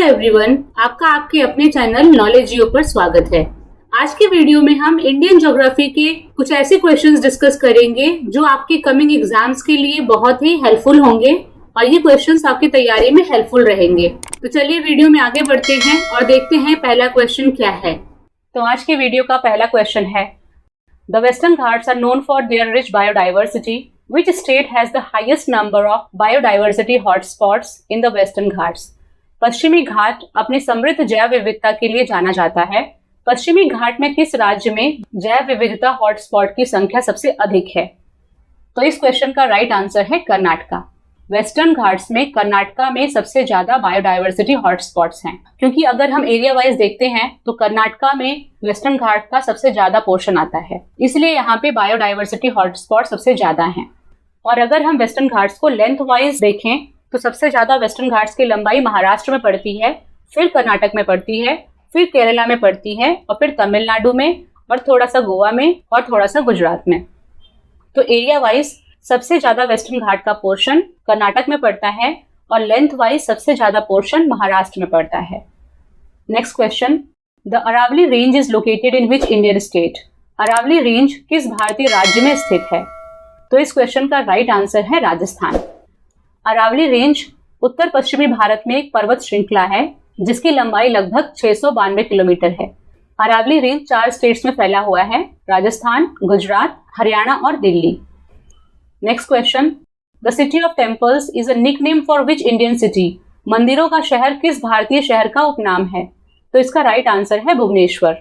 Everyone, आपका आपके अपने चैनल नॉलेज जियो पर स्वागत है। आज के वीडियो में हम इंडियन ज्योग्राफी के कुछ ऐसे क्वेश्चंस डिस्कस करेंगे जो आपके कमिंग एग्जाम्स के लिए बहुत ही हेल्पफुल होंगे और ये क्वेश्चंस आपकी तैयारी में हेल्पफुल रहेंगे। तो चलिए वीडियो में आगे बढ़ते हैं और देखते हैं पहला क्वेश्चन क्या है। तो आज के वीडियो का पहला क्वेश्चन है, the Western Ghats are known for their rich biodiversity. Which state has the highest number of biodiversity hotspots in the Western Ghats? पश्चिमी घाट अपनी समृद्ध जैव विविधता के लिए जाना जाता है। पश्चिमी घाट में किस राज्य में जैव विविधता हॉटस्पॉट की संख्या सबसे अधिक है? तो इस क्वेश्चन का राइट आंसर है कर्नाटका। वेस्टर्न घाट्स में कर्नाटका में सबसे ज्यादा बायोडाइवर्सिटी हॉटस्पॉट्स हैं, क्योंकि अगर हम एरिया वाइज देखते हैं तो कर्नाटका में वेस्टर्न घाट का सबसे ज्यादा पोर्शन आता है, इसलिए यहाँ पे बायोडाइवर्सिटी हॉटस्पॉट सबसे ज्यादा हैं। और अगर हम वेस्टर्न घाट्स को लेंथ वाइज देखें तो सबसे ज्यादा वेस्टर्न घाट्स की लंबाई महाराष्ट्र में पड़ती है, फिर कर्नाटक में पड़ती है, फिर केरला में पड़ती है और फिर तमिलनाडु में और थोड़ा सा गोवा में और थोड़ा सा गुजरात में। तो एरिया वाइज सबसे ज्यादा वेस्टर्न घाट का पोर्शन कर्नाटक में पड़ता है और लेंथ वाइज सबसे ज्यादा पोर्शन महाराष्ट्र में पड़ता है। Next question, the Aravalli range is located in which Indian state? Aravalli range किस भारतीय राज्य में स्थित है? तो इस क्वेश्चन का राइट आंसर है राजस्थान। अरावली रेंज उत्तर पश्चिमी भारत में एक पर्वत श्रृंखला है जिसकी लंबाई लगभग 692 किलोमीटर है। अरावली रेंज 4 स्टेट्स में फैला हुआ है, राजस्थान, गुजरात, हरियाणा और Delhi. Next question, the city of temples is a nickname for which Indian city? मंदिरों का शहर किस भारतीय शहर का उपनाम है? तो इसका राइट आंसर है भुवनेश्वर।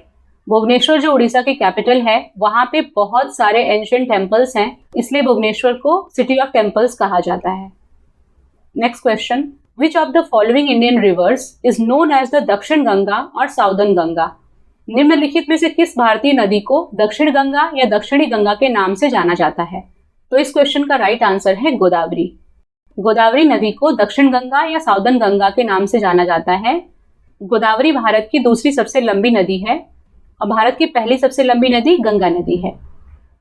भुवनेश्वर जो उड़ीसा की कैपिटल है, वहां पे बहुत सारे एंशिएंट टेम्पल्स हैं, इसलिए भुवनेश्वर को सिटी ऑफ टेम्पल्स कहा जाता है। Next question, which of the following Indian rivers is known as the Dakshin Ganga और साउदर्न गंगा? निम्नलिखित में से किस भारतीय नदी को दक्षिण गंगा या दक्षिणी गंगा के नाम से जाना जाता है? तो इस क्वेश्चन का राइट आंसर है गोदावरी। गोदावरी नदी को दक्षिण गंगा या साउदर्न गंगा के नाम से जाना जाता है। गोदावरी भारत की दूसरी सबसे लंबी नदी है और भारत की पहली सबसे लंबी नदी गंगा नदी है।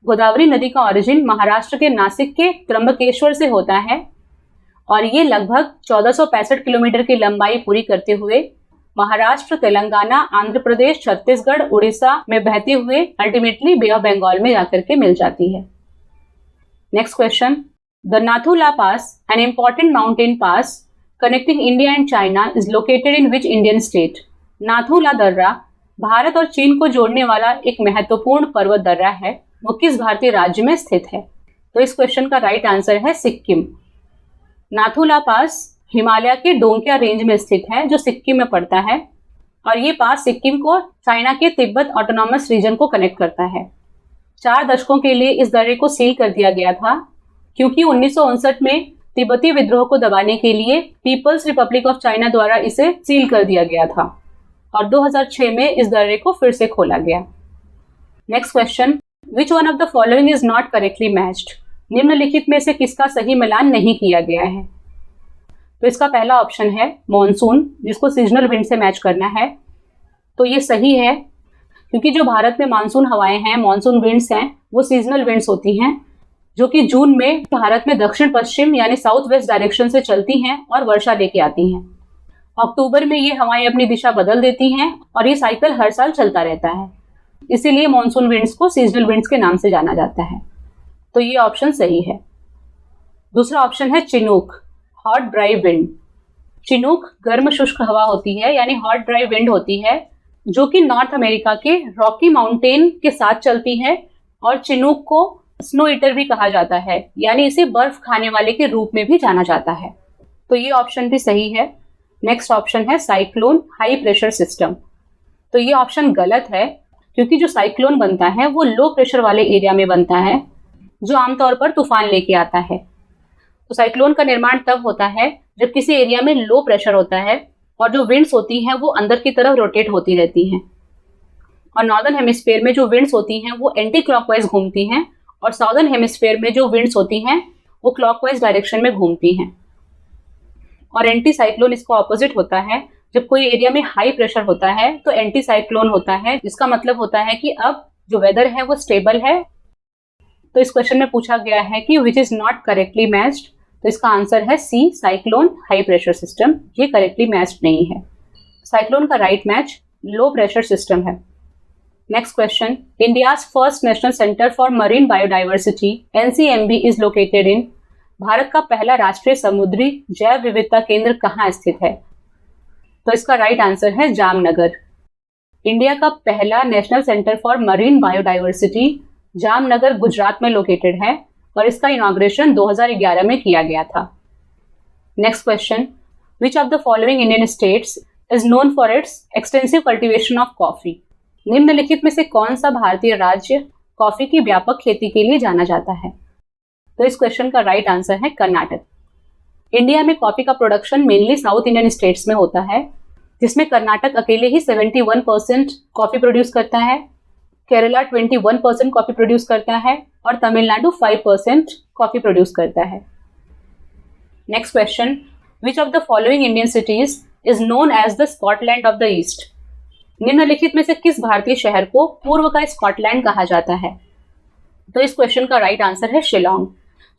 गोदावरी नदी का ओरिजिन महाराष्ट्र के नासिक के त्र्यंबकेश्वर से होता है और ये लगभग 1465 किलोमीटर की लंबाई पूरी करते हुए महाराष्ट्र, तेलंगाना, आंध्र प्रदेश, छत्तीसगढ़, उड़ीसा में बहते हुए अल्टीमेटली बे ऑफ बंगाल में जाकर के मिल जाती है। Next question, the Nathula pass, an important mountain pass connecting India and China, is located in which Indian state? Nathula दर्रा भारत और चीन को जोड़ने वाला एक महत्वपूर्ण पर्वत दर्रा है, वो किस भारतीय राज्य में स्थित है? तो इस क्वेश्चन का राइट आंसर है सिक्किम। नाथुला पास हिमालय के डोंगिया रेंज में स्थित है जो सिक्किम में पड़ता है और ये पास सिक्किम को चाइना के तिब्बत ऑटोनॉमस रीजन को कनेक्ट करता है। 4 दशकों के लिए इस दर्रे को सील कर दिया गया था क्योंकि 1959 में तिब्बती विद्रोह को दबाने के लिए पीपल्स रिपब्लिक ऑफ चाइना द्वारा इसे सील कर दिया गया था और 2006 में इस दर्रे को फिर से खोला गया। Next question, which one of the following is not correctly matched? निम्नलिखित में से किसका सही मिलान नहीं किया गया है? तो इसका पहला ऑप्शन है मॉनसून, जिसको सीजनल विंड से मैच करना है। तो ये सही है क्योंकि जो भारत में मानसून हवाएं हैं, मॉनसून विंड्स हैं, वो सीजनल विंड्स होती हैं जो कि जून में भारत में दक्षिण पश्चिम यानी साउथ वेस्ट डायरेक्शन से चलती हैं और वर्षा लेके आती हैं। अक्टूबर में ये हवाएं अपनी दिशा बदल देती हैं और ये साइकिल हर साल चलता रहता है, इसीलिए मॉनसून विंड्स को सीजनल विंड्स के नाम से जाना जाता है। तो ये ऑप्शन सही है। दूसरा ऑप्शन है Chinook, hot dry wind. Chinook गर्म शुष्क हवा होती है यानी हॉट ड्राई विंड होती है जो कि नॉर्थ अमेरिका के रॉकी माउंटेन के साथ चलती है और चिनूक को स्नो ईटर भी कहा जाता है यानी इसे बर्फ खाने वाले के रूप में भी जाना जाता है। तो ये ऑप्शन भी सही है। नेक्स्ट ऑप्शन है साइक्लोन, हाई प्रेशर सिस्टम। तो ये ऑप्शन गलत है क्योंकि जो साइक्लोन बनता है वो लो प्रेशर वाले एरिया में बनता है जो आमतौर पर तूफान लेके आता है। तो साइक्लोन का निर्माण तब होता है जब किसी एरिया में लो प्रेशर होता है और जो विंड्स होती हैं वो अंदर की तरफ रोटेट होती रहती हैं और नॉर्दर्न हेमिस्फीयर में जो विंड्स होती हैं वो एंटी क्लॉकवाइज घूमती हैं और साउदर्न हेमिस्फीयर में जो विंड्स होती हैं वो क्लॉकवाइज डायरेक्शन में घूमती हैं। और एंटी साइक्लोन इसका ऑपोजिट होता है। जब कोई एरिया में हाई प्रेशर होता है तो एंटी साइक्लोन होता है, जिसका मतलब होता है कि अब जो वेदर है वो स्टेबल है। तो इस क्वेश्चन में पूछा गया है कि which is not correctly matched, तो इसका आंसर है C, cyclone high pressure system. ये करेक्टली मैच्ड नहीं है। साइक्लोन का right match low pressure system है। Next question, India's first national centre for marine biodiversity NCMB is located in. Bharat का पहला राष्ट्रीय समुद्री जैव विविधता केंद्र कहाँ स्थित है? तो इसका राइट आंसर है जामनगर। इंडिया का पहला national centre for marine biodiversity Jamnagar Gujarat में लोकेटेड है और इसका इनॉग्रेशन 2011 में किया गया था। Next question, which of the following Indian states is known for its extensive cultivation of coffee. निम्नलिखित में से कौन सा भारतीय राज्य कॉफी की व्यापक खेती के लिए जाना जाता है? तो इस क्वेश्चन का राइट आंसर है कर्नाटक। इंडिया में कॉफी का production mainly south Indian states में होता है, जिसमें कर्नाटक अकेले ही 71% कॉफी प्रोड्यूस करता है, केरला 21% कॉफी प्रोड्यूस करता है और तमिलनाडु 5% कॉफी प्रोड्यूस करता है। Next question, which of the following Indian cities is known as the Scotland of the east. निम्नलिखित में से किस भारतीय शहर को पूर्व का स्कॉटलैंड कहा जाता है? तो इस क्वेश्चन का राइट आंसर है शिलोंग।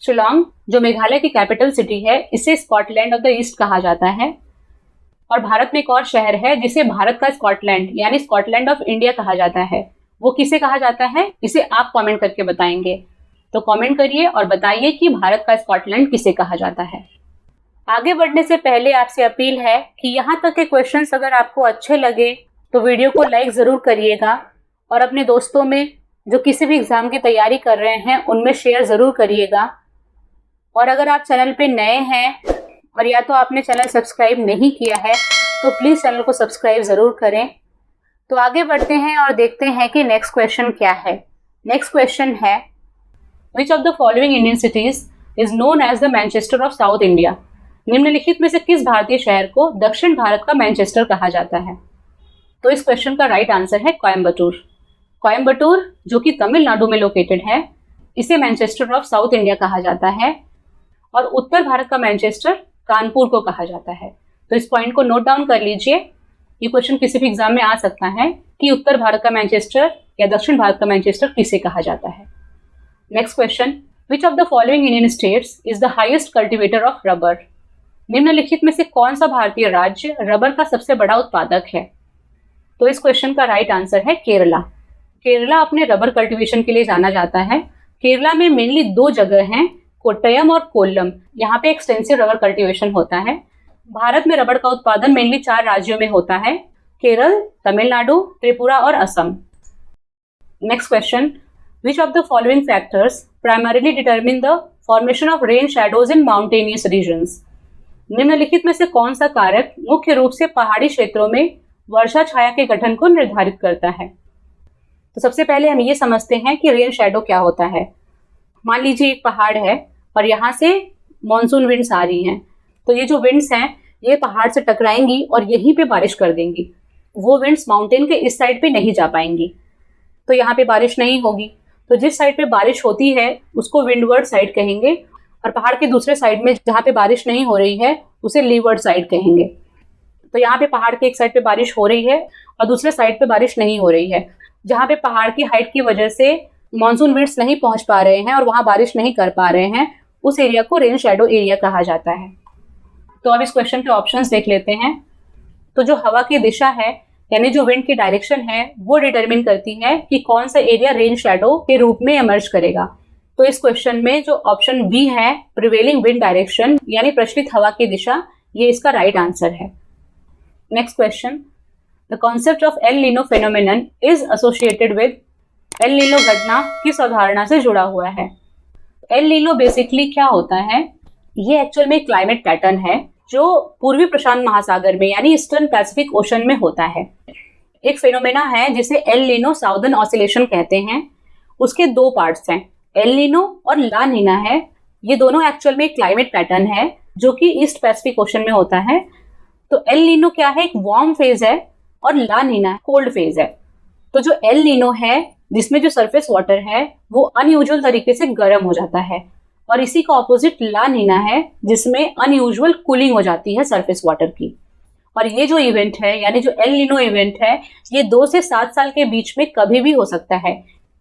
शिलोंग जो मेघालय की कैपिटल सिटी है, इसे स्कॉटलैंड ऑफ द ईस्ट कहा जाता है। और भारत में एक और शहर है जिसे भारत का स्कॉटलैंड यानी स्कॉटलैंड ऑफ इंडिया कहा जाता है। वो किसे कहा जाता है, इसे आप कमेंट करके बताएंगे। तो कमेंट करिए और बताइए कि भारत का स्कॉटलैंड किसे कहा जाता है। आगे बढ़ने से पहले आपसे अपील है कि यहाँ तक के क्वेश्चंस अगर आपको अच्छे लगे तो वीडियो को लाइक ज़रूर करिएगा और अपने दोस्तों में जो किसी भी एग्ज़ाम की तैयारी कर रहे हैं उनमें शेयर ज़रूर करिएगा। और अगर आप चैनल पे नए हैं और या तो आपने चैनल सब्सक्राइब नहीं किया है तो प्लीज़ चैनल को सब्सक्राइब ज़रूर करें। तो आगे बढ़ते हैं और देखते हैं कि नेक्स्ट क्वेश्चन क्या है। नेक्स्ट क्वेश्चन है, which of the following Indian cities is known as the Manchester of South India. निम्नलिखित में से किस भारतीय शहर को दक्षिण भारत का मैनचेस्टर कहा जाता है? तो इस क्वेश्चन का राइट आंसर है कोयम्बटूर। कोयम्बटूर जो कि तमिलनाडु में लोकेटेड है, इसे मैनचेस्टर ऑफ साउथ इंडिया कहा जाता है और उत्तर भारत का मैनचेस्टर कानपुर को कहा जाता है। तो इस पॉइंट को नोट डाउन कर लीजिए, ये क्वेश्चन किसी भी एग्जाम में आ सकता है कि उत्तर भारत का मैनचेस्टर या दक्षिण भारत का मैनचेस्टर किसे कहा जाता है। Next question, which of the following Indian states is the highest cultivator of rubber. निम्नलिखित में से कौन सा भारतीय राज्य रबर का सबसे बड़ा उत्पादक है? तो इस क्वेश्चन का राइट आंसर है केरला। केरला अपने रबर कल्टीवेशन के लिए जाना जाता है। केरला में मेनली दो जगह हैं, कोट्टयम और कोल्लम। यहाँ पे एक्सटेंसिव रबर कल्टीवेशन होता है। भारत में रबर का उत्पादन मेनली 4 राज्यों में होता है, केरल, तमिलनाडु, त्रिपुरा और Assam. Next question, which of the following factors primarily determine the formation of rain shadows in mountainous regions. निम्नलिखित में से कौन सा कारक मुख्य रूप से पहाड़ी क्षेत्रों में वर्षा छाया के गठन को निर्धारित करता है? तो सबसे पहले हम ये समझते हैं कि रेन शैडो क्या होता है। मान लीजिए एक पहाड़ है और यहाँ से मॉनसून विंड्स आ रही हैं, तो ये जो विंड्स हैं ये पहाड़ से टकराएंगी और यहीं पे बारिश कर देंगी। वो विंड्स माउंटेन के इस साइड पे नहीं जा पाएंगी, तो यहाँ पे बारिश नहीं होगी। तो जिस साइड पे बारिश होती है उसको विंडवर्ड साइड कहेंगे और पहाड़ के दूसरे साइड में जहाँ पे बारिश नहीं हो रही है उसे लीवर्ड साइड कहेंगे। तो यहाँ पे पहाड़ के एक साइड पे बारिश हो रही है और दूसरे साइड पे बारिश नहीं हो रही है। जहाँ पे पहाड़ की हाइट की वजह से मॉनसून विंड्स नहीं पहुंच पा रहे हैं और वहां बारिश नहीं कर पा रहे हैं, उस एरिया को रेन शैडो एरिया कहा जाता है। तो अब इस क्वेश्चन के ऑप्शंस देख लेते हैं। तो जो हवा की दिशा है यानी जो विंड की डायरेक्शन है वो डिटरमिन करती है कि कौन सा एरिया रेन शैडो के रूप में इमर्ज करेगा। तो इस क्वेश्चन में जो ऑप्शन बी है प्रिवेलिंग विंड डायरेक्शन यानी प्रचलित हवा की दिशा, ये इसका राइट आंसर है। Next question, the concept of El Nino phenomenon is associated with. El Nino घटना किस अवधारणा से जुड़ा हुआ है? एल नीनो बेसिकली क्या होता है, ये एक्चुअल में क्लाइमेट पैटर्न है जो पूर्वी प्रशांत महासागर में यानी ईस्टर्न पैसिफिक ओशन में होता है। एक फेनोमेना है जिसे एल नीनो साउदर्न ऑसिलेशन कहते हैं। उसके 2 पार्ट्स हैं, एल नीनो और ला नीना है। ये दोनों एक्चुअल में क्लाइमेट पैटर्न है जो कि ईस्ट पैसिफिक ओशन में होता है। तो एल नीनो क्या है, एक वार्म फेज है और ला नीना कोल्ड फेज है। तो जो एल नीनो है जिसमें जो सरफेस वाटर है वो अनयूजुअल तरीके से गर्म हो जाता है और इसी का ऑपोजिट ला नीना है जिसमें अनयूजुअल कूलिंग हो जाती है सरफेस वाटर की। और ये जो इवेंट है यानी जो एल नीनो इवेंट है ये 2 से 7 साल के बीच में कभी भी हो सकता है।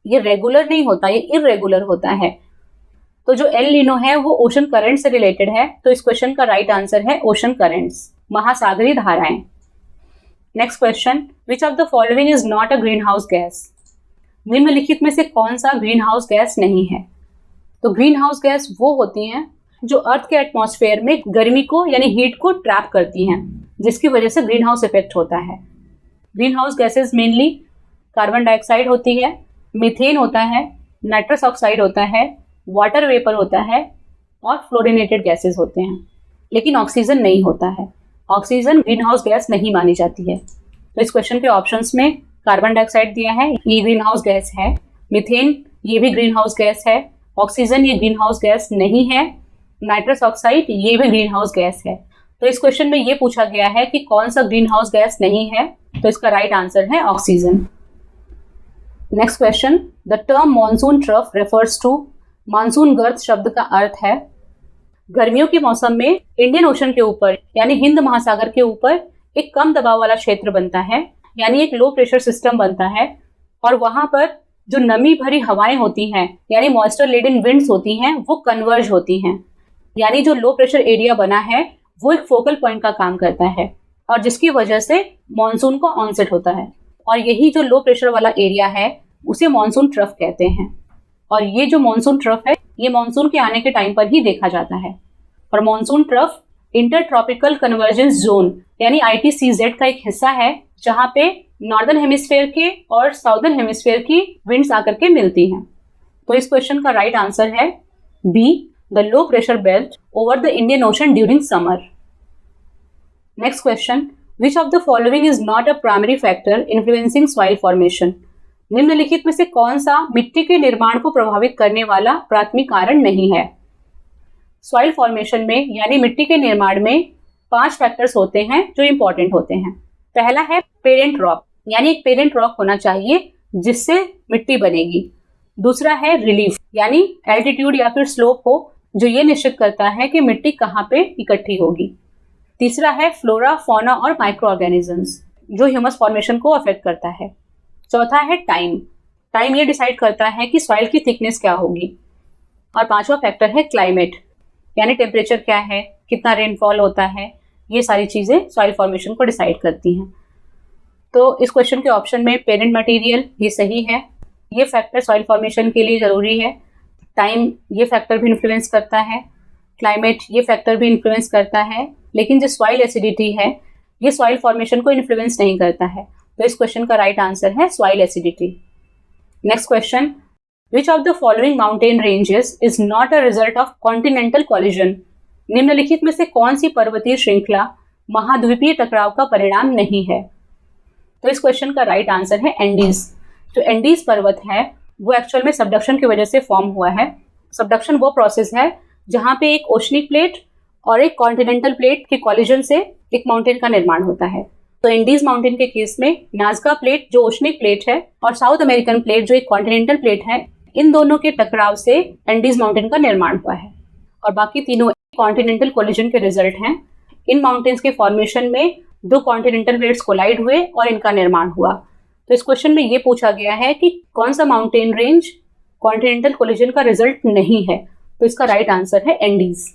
ये रेगुलर नहीं होता, ये इरेगुलर होता है। तो जो एल नीनो है वो ओशन करंट से रिलेटेड है। तो इस क्वेश्चन का राइट आंसर है ओशन करंट्स, महासागरीय धाराएं। Next question, which of the following is not a green house gas? निम्नलिखित में से कौन सा ग्रीन हाउस गैस नहीं है? तो ग्रीन हाउस गैस वो होती हैं जो अर्थ के एटमॉस्फेयर में गर्मी को यानी हीट को ट्रैप करती हैं, जिसकी वजह से ग्रीन हाउस इफेक्ट होता है। Green house gases mainly carbon dioxide होती है, मीथेन होता है, नाइट्रस ऑक्साइड होता है, वाटर वेपर होता है और फ्लोरिनेटेड गैसेज होते हैं, लेकिन ऑक्सीजन नहीं होता है। ऑक्सीजन ग्रीन हाउस गैस नहीं मानी जाती है। तो इस क्वेश्चन के ऑप्शंस में कार्बन डाइऑक्साइड दिया है, ये ग्रीन हाउस गैस है। मीथेन, ये भी ग्रीन हाउस गैस है। ऑक्सीजन, ये ग्रीन हाउस गैस नहीं है। नाइट्रस ऑक्साइड, ये भी ग्रीन हाउस गैस है। तो इस क्वेश्चन में ये पूछा गया है कि कौन सा ग्रीन हाउस गैस नहीं है, तो इसका राइट आंसर है oxygen. Next question, the term monsoon trough refers to. मानसून गर्त शब्द का अर्थ है गर्मियों के मौसम में इंडियन ओशन के ऊपर यानी हिंद महासागर के ऊपर एक कम दबाव वाला क्षेत्र बनता है, यानी एक लो प्रेशर सिस्टम बनता है, और वहां पर जो नमी भरी हवाएं होती हैं यानी मॉइस्चर लेडन विंड्स होती हैं वो कन्वर्ज होती हैं, यानी जो लो प्रेशर एरिया बना है वो एक फोकल पॉइंट का काम करता है और जिसकी वजह से मॉनसून को ऑनसेट होता है। और यही जो लो प्रेशर वाला एरिया है उसे मॉनसून ट्रफ कहते हैं। और ये जो मॉनसून ट्रफ है ये मॉनसून के आने के टाइम पर ही देखा जाता है। और monsoon trough inter tropical convergence zone यानी ITCZ का एक हिस्सा है जहां पे नॉर्दर्न हेमिस्फेयर के और साउदर्न हेमिस्फेयर की विंड्स आकर के मिलती हैं। तो इस क्वेश्चन का राइट आंसर है B, the low pressure belt over the Indian ocean during summer. Next question, which of the following is not a primary factor influencing soil formation? निम्नलिखित में से कौन सा मिट्टी के निर्माण को प्रभावित करने वाला प्राथमिक कारण नहीं है? सॉइल फॉर्मेशन में यानी मिट्टी के निर्माण में 5 फैक्टर्स होते हैं जो इंपॉर्टेंट होते हैं। पहला है पेरेंट रॉक, यानी एक पेरेंट रॉक होना चाहिए जिससे मिट्टी बनेगी। दूसरा है रिलीफ, यानी एल्टीट्यूड या फिर स्लोप हो जो ये निश्चित करता है कि मिट्टी कहाँ पे इकट्ठी होगी। तीसरा है फ्लोरा, फौना और माइक्रो ऑर्गेनिजम्स जो ह्यूमस फॉर्मेशन को अफेक्ट करता है। चौथा है टाइम, टाइम ये डिसाइड करता है कि सॉइल की थिकनेस क्या होगी। और पांचवा फैक्टर है क्लाइमेट, यानी टेम्परेचर क्या है, कितना रेनफॉल होता है, ये सारी चीज़ें सॉइल फॉर्मेशन को डिसाइड करती हैं। तो इस क्वेश्चन के ऑप्शन में पेरेंट मटेरियल ये सही है, ये फैक्टर सॉइल फॉर्मेशन के लिए ज़रूरी है। टाइम ये फैक्टर भी इन्फ्लुएंस करता है, क्लाइमेट ये फैक्टर भी इन्फ्लुएंस करता है, लेकिन जो सॉइल एसिडिटी है ये सॉइल फॉर्मेशन को इन्फ्लुएंस नहीं करता है। तो इस क्वेश्चन का राइट आंसर है soil acidity. Next question, which of the following mountain ranges is not a result of continental collision? निम्नलिखित में से कौन सी पर्वतीय श्रृंखला महाद्वीपीय टकराव का परिणाम नहीं है? तो इस क्वेश्चन का राइट आंसर है एंडीज। जो एंडीज पर्वत है वो एक्चुअल में सबडक्शन की वजह से फॉर्म हुआ है। सबडक्शन वो प्रोसेस है जहाँ पे एक ओशनिक प्लेट और एक कॉन्टिनेंटल प्लेट के कॉलिजन से एक माउंटेन का निर्माण होता है। तो एंडीज माउंटेन के केस में नाज़का प्लेट जो ओशनिक प्लेट है और साउथ अमेरिकन प्लेट जो एक कॉन्टिनेंटल प्लेट है, इन दोनों के टकराव से एंडीज माउंटेन का निर्माण हुआ है। और बाकी तीनों कॉन्टिनेंटल कोलिजन के रिजल्ट हैं। इन माउंटेन्स के फॉर्मेशन में 2 कॉन्टिनेंटल प्लेट्स कोलाइड हुए और इनका निर्माण हुआ। तो इस क्वेश्चन में ये पूछा गया है कि कौन सा माउंटेन रेंज कॉन्टिनेंटल कोलिजन का रिजल्ट नहीं है, तो इसका राइट आंसर है Andes.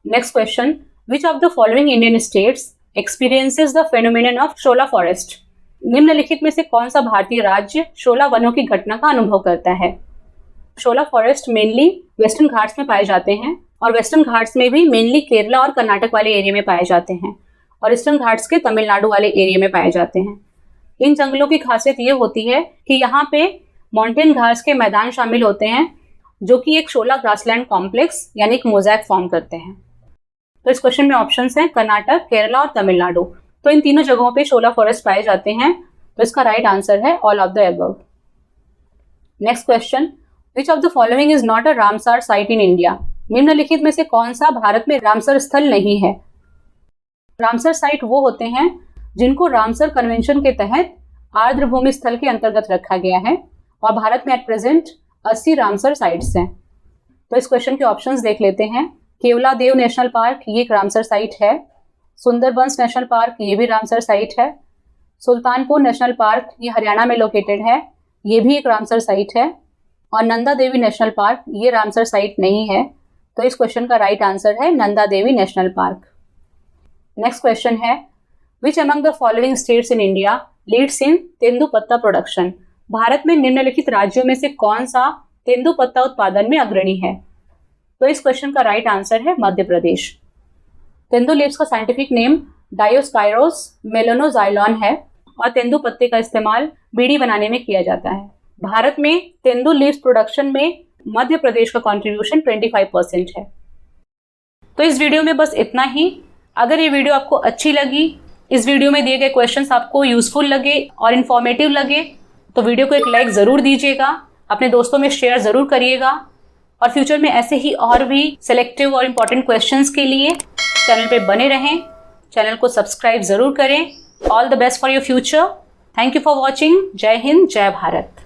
Next question, which of the following Indian states experiences the phenomenon of Shola forest? निम्नलिखित में से कौन सा भारतीय राज्य शोला वनों की घटना का अनुभव करता है? शोला फॉरेस्ट मेनली वेस्टर्न घाट्स में पाए जाते हैं और वेस्टर्न घाट्स में भी मेनली केरला और कर्नाटक वाले एरिया में पाए जाते हैं और ईस्टर्न घाट्स के तमिलनाडु वाले एरिया में पाए जाते हैं। इन जंगलों की खासियत ये होती है कि यहाँ पे माउंटेन घास के मैदान शामिल होते हैं जो कि एक शोला ग्रासलैंड कॉम्प्लेक्स यानी एक मोज़ैक फॉर्म करते हैं। तो इस क्वेश्चन में ऑप्शंस हैं कर्नाटक, केरला और तमिलनाडु। तो इन तीनों जगहों पे शोला फॉरेस्ट पाए जाते हैं, तो इसका राइट आंसर है all of the above. Next question, which of the following is not a Ramsar site in India? निम्नलिखित में से कौन सा भारत में रामसर स्थल नहीं है? रामसर साइट वो होते हैं जिनको रामसर कन्वेंशन के तहत आर्द्र भूमि स्थल के अंतर्गत रखा गया है और भारत में एट प्रेजेंट 80 रामसर साइट्स हैं। तो इस क्वेश्चन के ऑप्शंस देख लेते हैं। केवलादेव नेशनल पार्क ये एक रामसर साइट है। सुंदरबंस नेशनल पार्क ये भी रामसर साइट है। सुल्तानपुर नेशनल पार्क ये हरियाणा में लोकेटेड है, ये भी एक रामसर साइट है। और नंदा देवी नेशनल पार्क ये रामसर साइट नहीं है, तो इस क्वेश्चन का राइट आंसर है Nanda Devi national park. Next question है, which among the following states in India leads in tendu patta production? Bharat में निम्नलिखित राज्यों में से कौन सा तेंदुपत्ता उत्पादन में अग्रणी है? तो इस क्वेश्चन का राइट आंसर है मध्य प्रदेश। तेंदु लीव्स का साइंटिफिक नेम डायोस्काइरोस मेलानोजाइलॉन है और तेंदुपत्ते का इस्तेमाल बीड़ी बनाने में किया जाता है। भारत में तेंदु लीव्स प्रोडक्शन में मध्य प्रदेश का कंट्रीब्यूशन 25% है। तो इस वीडियो में बस इतना ही। अगर ये वीडियो आपको अच्छी लगी, इस वीडियो में दिए गए क्वेश्चंस आपको यूजफुल लगे और इन्फॉर्मेटिव लगे, तो वीडियो को एक लाइक ज़रूर दीजिएगा, अपने दोस्तों में शेयर ज़रूर करिएगा और फ्यूचर में ऐसे ही और भी सिलेक्टिव और इम्पॉर्टेंट क्वेश्चंस के लिए चैनल पे बने रहें। चैनल को सब्सक्राइब ज़रूर करें। All the best for your future. Thank you for watching. जय हिंद, जय भारत।